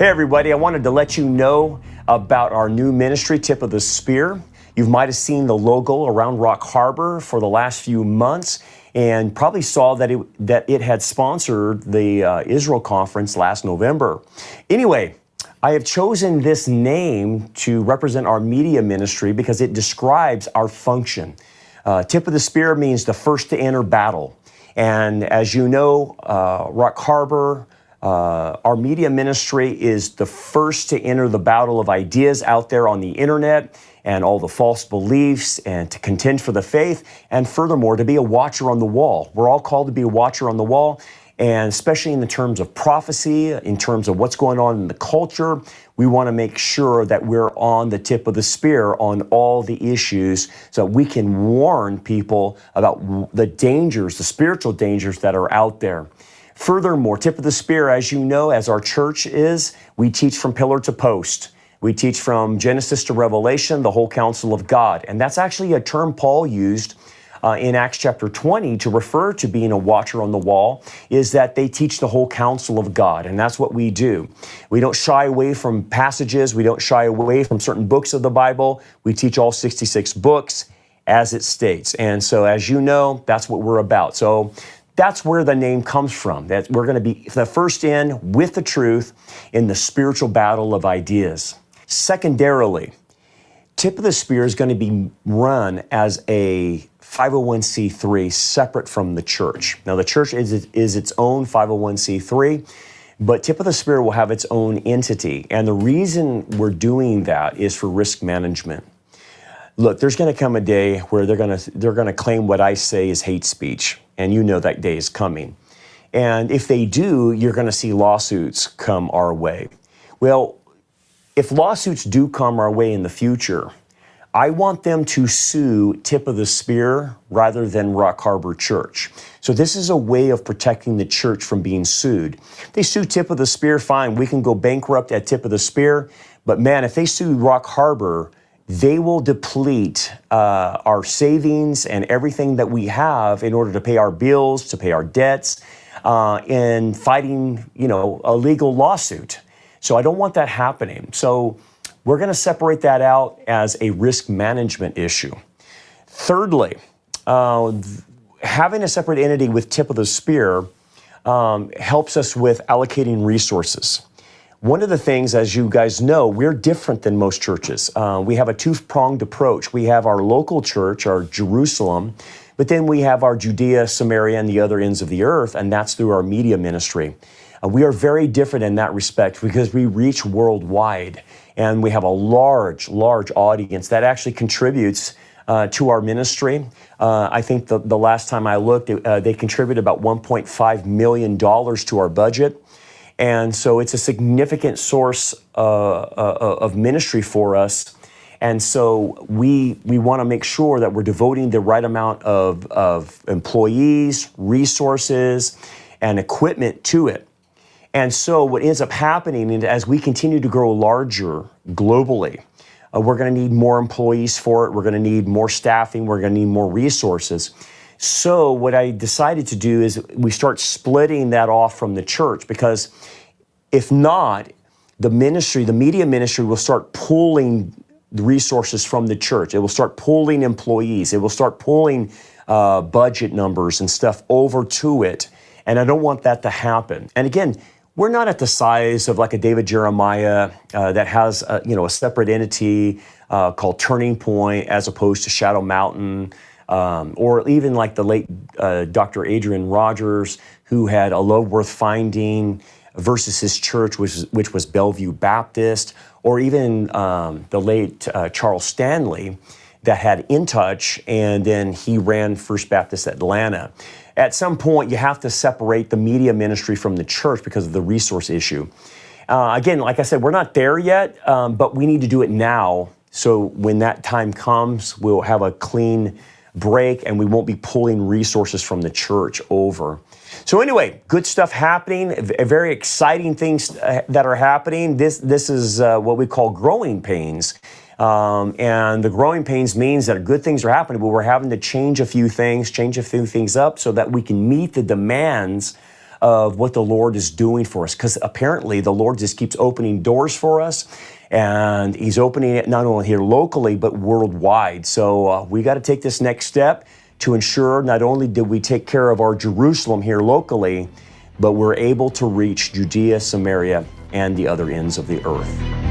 Hey everybody, I wanted to let you know about our new ministry, Tip of the Spear. You might have seen the logo around Rock Harbor for the last few months and probably saw that it had sponsored the Israel conference last November. Anyway, I have chosen this name to represent our media ministry because it describes our function. Tip of the Spear means the first to enter battle. And as you know, Rock Harbor, our media ministry is the first to enter the battle of ideas out there on the internet and all the false beliefs and to contend for the faith. And furthermore, to be a watcher on the wall. We're all called to be a watcher on the wall. And especially in the terms of prophecy, in terms of what's going on in the culture, we want to make sure that we're on the tip of the spear on all the issues so we can warn people about the dangers, the spiritual dangers that are out there. Furthermore, tip of the spear, as you know, as our church is, we teach from pillar to post. We teach from Genesis to Revelation, the whole counsel of God. And that's actually a term Paul used in Acts chapter 20 to refer to being a watcher on the wall, is that they teach the whole counsel of God. And that's what we do. We don't shy away from passages. We don't shy away from certain books of the Bible. We teach all 66 books as it states. And so, as you know, that's what we're about. So that's where the name comes from, that we're going to be the first in with the truth in the spiritual battle of ideas. Secondarily, Tip of the Spear is going to be run as a 501c3 separate from the church. Now, the church is its own 501c3, but Tip of the Spear will have its own entity. And the reason we're doing that is for risk management. Look, there's going to come a day where they're going to claim what I say is hate speech, and you know that day is coming. And if they do, you're going to see lawsuits come our way. Well, if lawsuits do come our way in the future, I want them to sue Tip of the Spear rather than Rock Harbor Church. So this is a way of protecting the church from being sued. If they sue Tip of the Spear, fine, we can go bankrupt at Tip of the Spear. But man, if they sue Rock Harbor, they will deplete our savings and everything that we have in order to pay our bills, to pay our debts, in fighting, a legal lawsuit. So I don't want that happening. So we're going to separate that out as a risk management issue. Thirdly, having a separate entity with Tip of the Spear helps us with allocating resources. One of the things, as you guys know, we're different than most churches. We have a two-pronged approach. We have our local church, our Jerusalem, but then we have our Judea, Samaria, and the other ends of the earth, and that's through our media ministry. We are very different in that respect because we reach worldwide, and we have a large audience that actually contributes to our ministry. I think the last time I looked, they contributed about $1.5 million to our budget. And so it's a significant source of ministry for us. And so we want to make sure that we're devoting the right amount of employees, resources, and equipment to it. And so what ends up happening is as we continue to grow larger globally, we're going to need more employees for it. We're going to need more staffing. We're going to need more resources. So what I decided to do is we start splitting that off from the church, because if not, the media ministry will start pulling the resources from the church. It will start pulling employees. It will start pulling budget numbers and stuff over to it. And I don't want that to happen. And again, we're not at the size of like a David Jeremiah that has a separate entity called Turning Point as opposed to Shadow Mountain, or even like the late Dr. Adrian Rogers, who had A Love Worth Finding versus his church, which was Bellevue Baptist, or even the late Charles Stanley that had In Touch, and then he ran First Baptist Atlanta. At some point, you have to separate the media ministry from the church because of the resource issue. Again, like I said, we're not there yet, but we need to do it now. So when that time comes, we'll have a clean break and we won't be pulling resources from the church over. So anyway, good stuff happening, very exciting things that are happening. This is what we call growing pains. And the growing pains means that good things are happening, but we're having to change a few things up so that we can meet the demands of what the Lord is doing for us, because apparently the Lord just keeps opening doors for us, and He's opening it not only here locally, but worldwide. So we got to take this next step to ensure not only did we take care of our Jerusalem here locally, but we're able to reach Judea, Samaria, and the other ends of the earth.